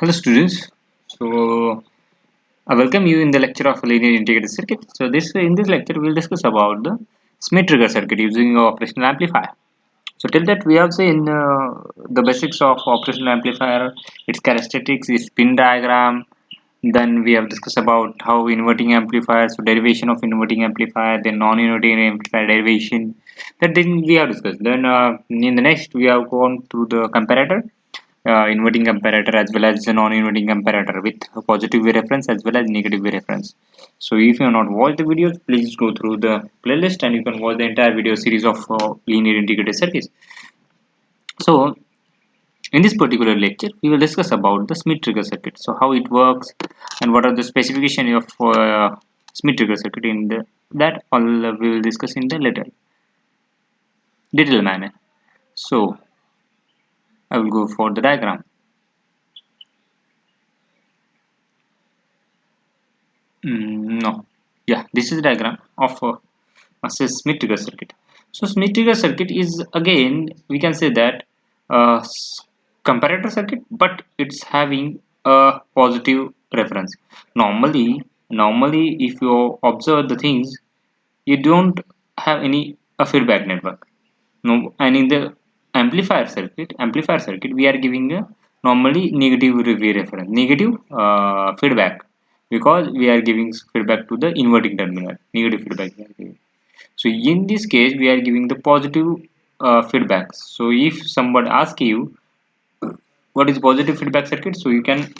Hello students. So I welcome you in the lecture of linear integrated circuit. So in this lecture we'll discuss about the Smith trigger circuit using a operational amplifier. So till that we have seen the basics of operational amplifier, its characteristics, its pin diagram. Then we have discussed about how inverting amplifier, so derivation of inverting amplifier, then non-inverting amplifier derivation. That then we have discussed. Then in the next we have gone through the comparator, inverting comparator as well as the non-inverting comparator with a positive V reference as well as negative V reference. So if you have not watched the videos, please go through the playlist and you can watch the entire video series of linear integrated circuits. So in this particular lecture, we will discuss about the Smith trigger circuit. So how it works and what are the specification of Smith trigger circuit in the that all we will discuss in the later detailed manner. So I will go for the diagram. No, yeah, this is the diagram of Smith trigger circuit. So Smith trigger circuit is again we can say that uh, s- comparator circuit, but it's having a positive reference. Normally, if you observe the things, you don't have any a feedback network. No, and in the amplifier circuit, we are giving a normally negative reference, negative feedback because we are giving feedback to the inverting terminal, negative feedback we are giving. So in this case, we are giving the positive feedbacks. So if somebody asks you what is positive feedback circuit, so you can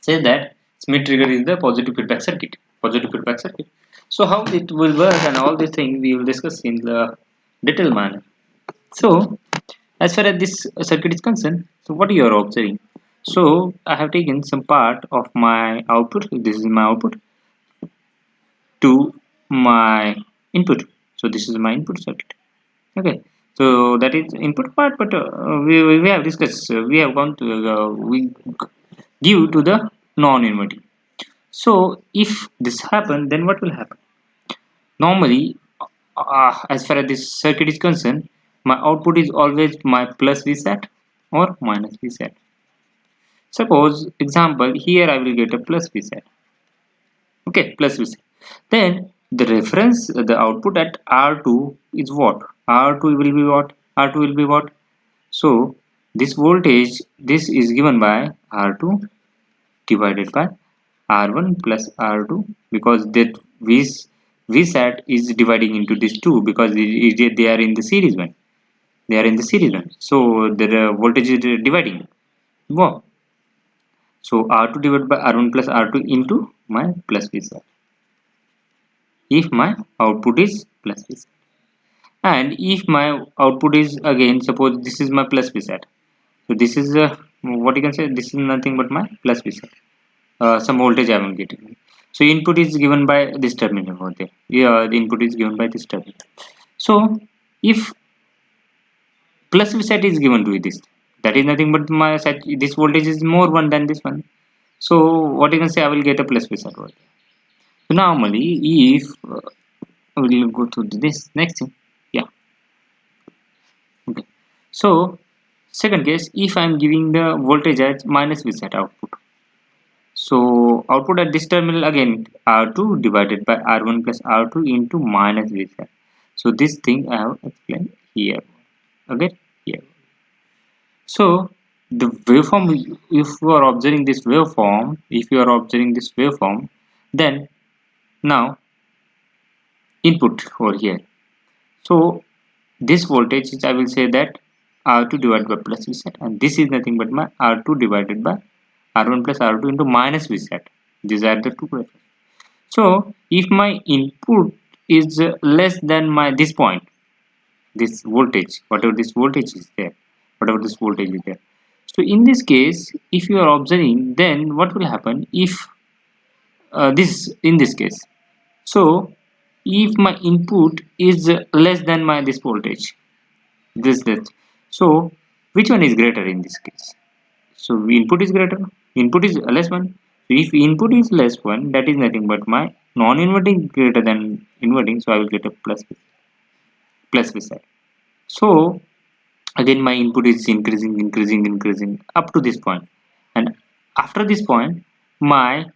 say that Smith trigger is the positive feedback circuit. Positive feedback circuit. So how it will work and all these things we will discuss in the detailed manner. So as far as this circuit is concerned, so what you are observing? So I have taken some part of my output. This is my output to my input. So this is my input circuit. Okay, so that is input part, but we have discussed, we have gone to, we give to the non-inverting. So if this happen, then what will happen? Normally, as far as this circuit is concerned, my output is always my plus Vsat or minus Vsat. Suppose example here I will get a plus Vsat. Okay, plus Vsat. Then the reference, the output at R2 is what? R2 will be what? R2 will be what? So this voltage, this is given by R2 divided by R1 plus R2 because that Vsat is dividing into these two because they are in the series one. They are in the series one. So the voltage is dividing. Wow. So R2 divided by R1 plus R2 into my plus Vsat. If my output is plus Vsat. And if my output is again, suppose this is my plus Vsat. So this is what you can say, this is nothing but my plus Vsat. Some voltage I am getting. So input is given by this terminal over there. Yeah, the input is given by this terminal. So if plus Vsat is given to this, that is nothing but my this voltage is more one than this one. So what you can say, I will get a plus Vsat over there. So normally, if we will go to this next thing, yeah, okay. So second case, if I am giving the voltage as minus Vsat output. So output at this terminal again R2 divided by R1 plus R2 into minus Vsat. So this thing I have explained here. Okay, here. So the waveform, if you are observing this waveform, then now input over here. So this voltage is, I will say that R2 divided by plus Vsat, and this is nothing but my R2 divided by R1 plus R2 into minus Vsat. These are the two references. So if my input is less than my this point, this voltage, whatever this voltage is there, whatever this voltage is there. So in this case, if you are observing, then what will happen if this in this case? So if my input is less than my this voltage, this. So which one is greater in this case? So input is greater, input is less one. So if input is less one, that is nothing but my non-inverting greater than inverting. So I will get a plus beside. So again my input is increasing up to this point, and After this point, my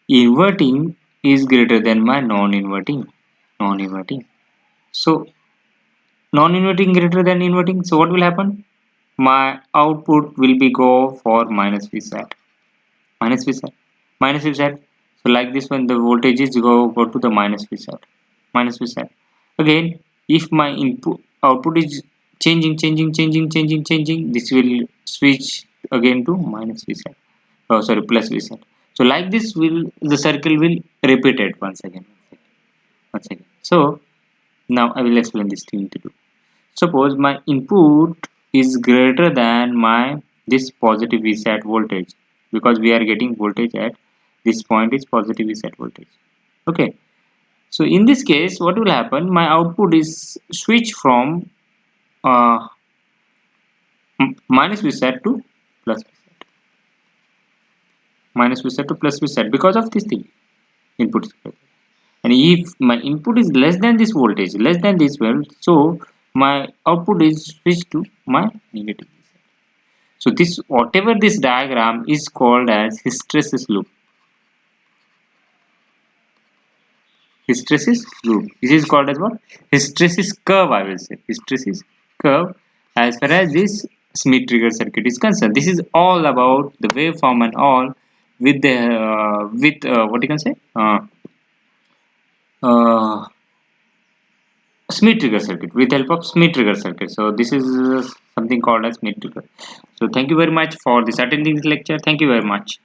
inverting is greater than my non-inverting. Non-inverting. So non-inverting greater than inverting. So what will happen? My output will be go for minus Vsat. Minus Vsat. Minus Vsat. So like this one, the voltage is go to the minus Vsat. Minus Vsat. Again, if my input output is changing, this will switch again to minus Vsat. Oh, sorry, plus Vsat. So like this will the circle will repeat it once again. Once again. So now I will explain this thing to you. Suppose my input is greater than my this positive Vsat voltage, because we are getting voltage at this point is positive Vsat voltage. Okay. So in this case, what will happen? My output is switch from uh, minus Vsat to plus Vsat. Minus Vsat to plus Vsat because of this thing. Input is greater. And if my input is less than this voltage, less than this voltage, so my output is switched to my negative. So this whatever this diagram is called as hysteresis loop. Hysteresis loop. This is called as what? Hysteresis curve, I will say. Hysteresis curve as far as this Smith trigger circuit is concerned. This is all about the waveform and all with the with what you can say uh, Smith trigger circuit with help of Smith trigger circuit. So this is something called as Smith trigger. So thank you very much for this attending this lecture. Thank you very much.